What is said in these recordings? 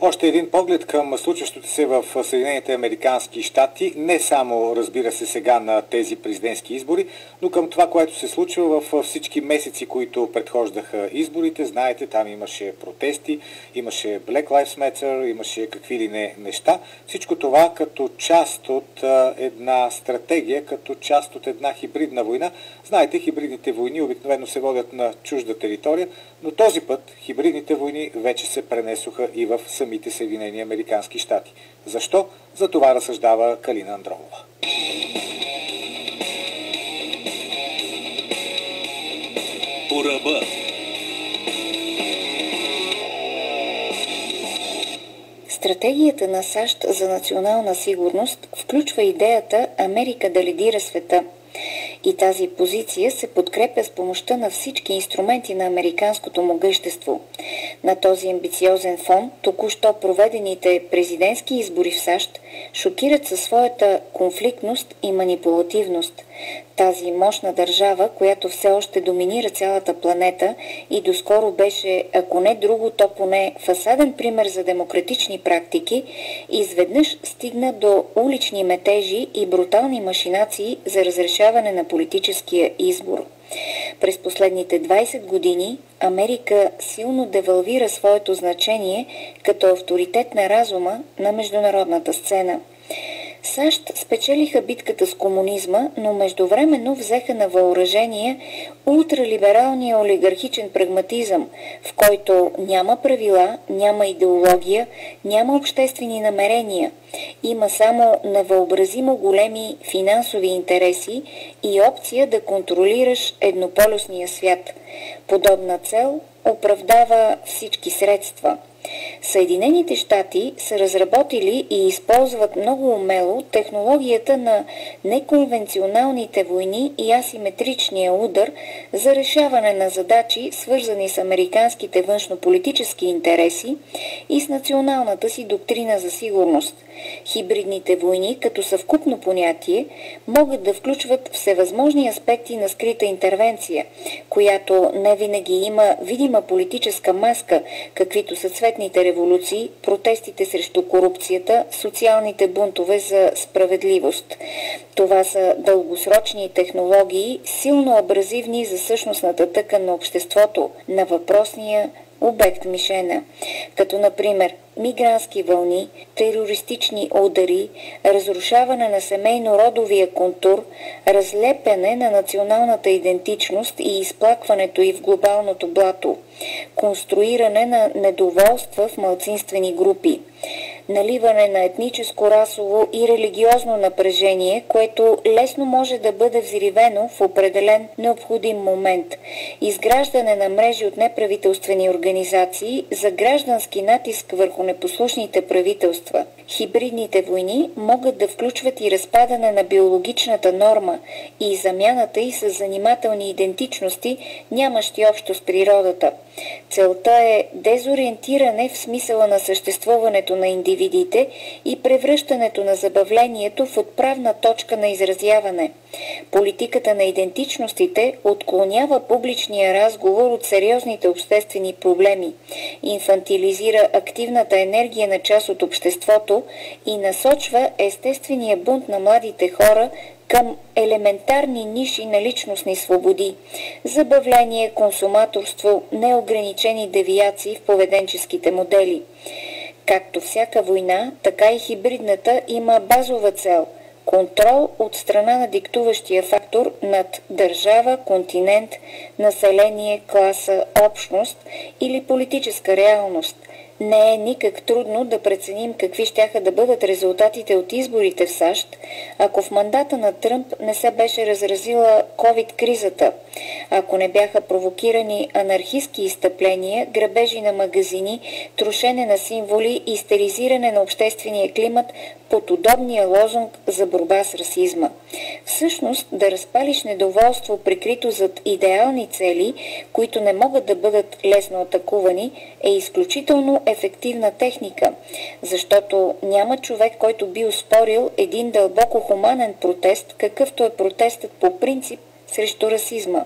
Още един поглед към случващото се в Съединените американски щати, не само, разбира се, сега на тези президентски избори, но към това, което се случва в всички месеци, които предхождаха изборите. Знаете, там имаше протести, имаше Black Lives Matter, имаше какви ли не неща. Всичко това като част от една стратегия, като част от една хибридна война. Знаете, хибридните войни обикновено се водят на чужда територия, но този път хибридните войни вече се пренесоха и в самите Съединени американски щати. Защо? За това разсъждава Калина Андронова. По ръба. Стратегията на САЩ за национална сигурност включва идеята Америка да лидира света. И тази позиция се подкрепя с помощта на всички инструменти на американското могъщество. На този амбициозен фон, току-що проведените президентски избори в САЩ шокират със своята конфликтност и манипулативност. Тази мощна държава, която все още доминира цялата планета и доскоро беше, ако не друго, то поне фасаден пример за демократични практики, изведнъж стигна до улични метежи и брутални машинации за разрешаване на политическия избор. През последните 20 години Америка силно девалвира своето значение като авторитет на разума на международната сцена. САЩ спечелиха битката с комунизма, но междувременно взеха на въоръжение ултралибералния олигархичен прагматизъм, в който няма правила, няма идеология, няма обществени намерения. Има само невъобразимо големи финансови интереси и опция да контролираш еднополюсния свят. Подобна цел оправдава всички средства. Съединените щати са разработили и използват много умело технологията на неконвенционалните войни и асиметричния удар за решаване на задачи, свързани с американските външнополитически интереси и с националната си доктрина за сигурност. Хибридните войни, като съвкупно понятие, могат да включват всевъзможни аспекти на скрита интервенция, която не винаги има видима политическа маска, каквито са цветните революции, протестите срещу корупцията, социалните бунтове за справедливост. Това са дългосрочни технологии, силно абразивни за същностната тъкан на обществото, на въпросния обект мишена, като например мигрантски вълни, терористични удари, разрушаване на семейно-родовия контур, разлепяне на националната идентичност и изплакването й в глобалното блато, конструиране на недоволства в малцинствени групи, наливане на етническо, расово и религиозно напрежение, което лесно може да бъде взривено в определен необходим момент, изграждане на мрежи от неправителствени организации за граждански натиск върху непослушните правителства. Хибридните войни могат да включват и разпадане на биологичната норма и замяната й с занимателни идентичности, нямащи общо с природата. Целта е дезориентиране в смисъла на съществуването на индивидите и превръщането на забавлението в отправна точка на изразяване. Политиката на идентичностите отклонява публичния разговор от сериозните обществени проблеми, инфантилизира активната енергия на част от обществото и насочва естествения бунт на младите хора към елементарни ниши на личностни свободи – забавление, консуматорство, неограничени девиации в поведенческите модели. Както всяка война, така и хибридната има базова цел – контрол от страна на диктуващия фактор над държава, континент, население, класа, общност или политическа реалност. Не е никак трудно да преценим какви щяха да бъдат резултатите от изборите в САЩ, ако в мандата на Тръмп не се беше разразила COVID-кризата, ако не бяха провокирани анархистки изстъпления, грабежи на магазини, трошене на символи и стерилизиране на обществения климат под удобния лозунг за борба с расизма. Всъщност, да разпалиш недоволство прикрито зад идеални цели, които не могат да бъдат лесно атакувани, е изключително ефективна техника, защото няма човек, който би оспорил един дълбоко хуманен протест, какъвто е протестът по принцип срещу расизма.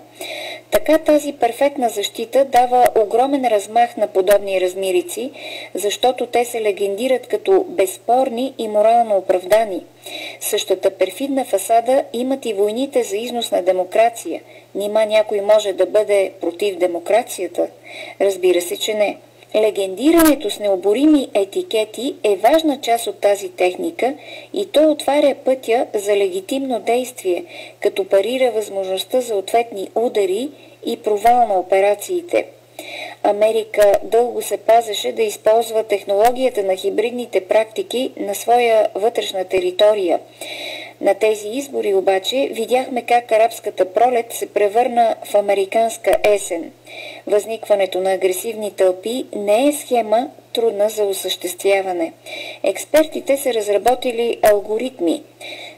Така тази перфектна защита дава огромен размах на подобни размирици, защото те се легендират като безспорни и морално оправдани. Същата перфидна фасада имат и войните за износ на демокрация. Нима някой може да бъде против демокрацията? Разбира се, че не. Легендирането с необорими етикети е важна част от тази техника и то отваря пътя за легитимно действие, като парира възможността за ответни удари и провал на операциите. Америка дълго се пазеше да използва технологията на хибридните практики на своя вътрешна територия. На тези избори обаче видяхме как арабската пролет се превърна в американска есен. Възникването на агресивни тълпи не е схема трудна за осъществяване. Експертите са разработили алгоритми.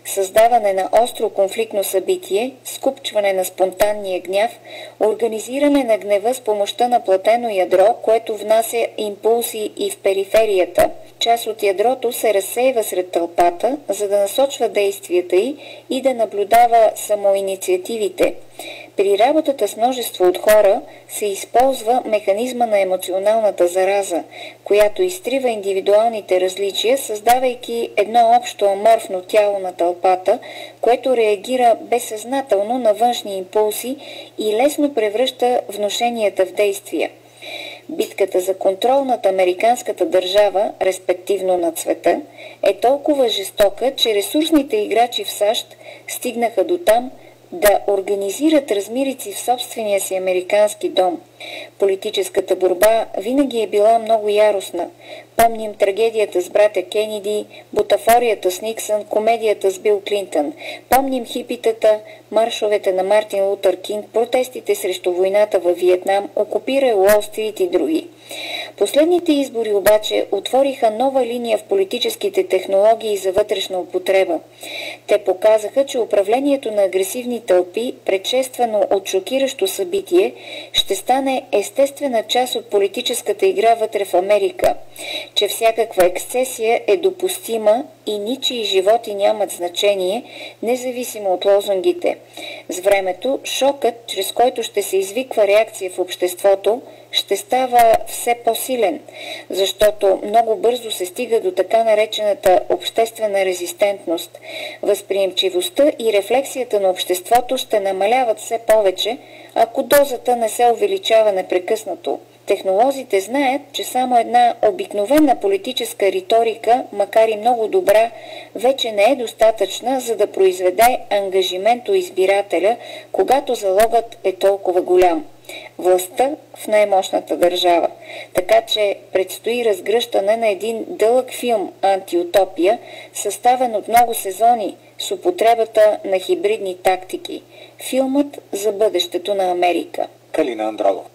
Създаване на остро конфликтно събитие, скупчване на спонтанния гняв, организиране на гнева с помощта на платено ядро, което внася импулси и в периферията. Част от ядрото се разсейва сред тълпата, за да насочва действията й и да наблюдава самоинициативите. При работата с множество от хора се използва механизма на емоционалната зараза, която изтрива индивидуалните различия, създавайки едно общо аморфно тяло на тълпата, което реагира безсъзнателно на външни импулси и лесно превръща внушенията в действия. Битката за контрол над американската държава, респективно над света, е толкова жестока, че ресурсните играчи в САЩ стигнаха до там да организират размирици в собствения си американски дом. Политическата борба винаги е била много яростна. Помним трагедията с братя Кенеди, бутафорията с Никсън, комедията с Бил Клинтън. Помним хипитата, маршовете на Мартин Лутър Кинг, протестите срещу войната във Виетнам, окупирай Уол Стрит и други. Последните избори обаче отвориха нова линия в политическите технологии за вътрешна употреба. Те показаха, че управлението на агресивни тълпи, предшествано от шокиращо събитие, ще стане естествена част от политическата игра вътре в Америка, че всякаква ексцесия е допустима и ничии животи нямат значение, независимо от лозунгите. С времето, шокът, чрез който ще се извиква реакция в обществото, ще става все по-силен, защото много бързо се стига до така наречената обществена резистентност. Възприемчивостта и рефлексията на обществото ще намаляват все повече, ако дозата не се увеличава непрекъснато. Технолозите знаят, че само една обикновена политическа риторика, макар и много добра, вече не е достатъчна, за да произведе ангажимент у избирателя, когато залогът е толкова голям. Властта в най-мощната държава. Така че предстои разгръщане на един дълъг филм «Антиутопия», съставен от много сезони с употребата на хибридни тактики. Филмът за бъдещето на Америка. Калина Андролов.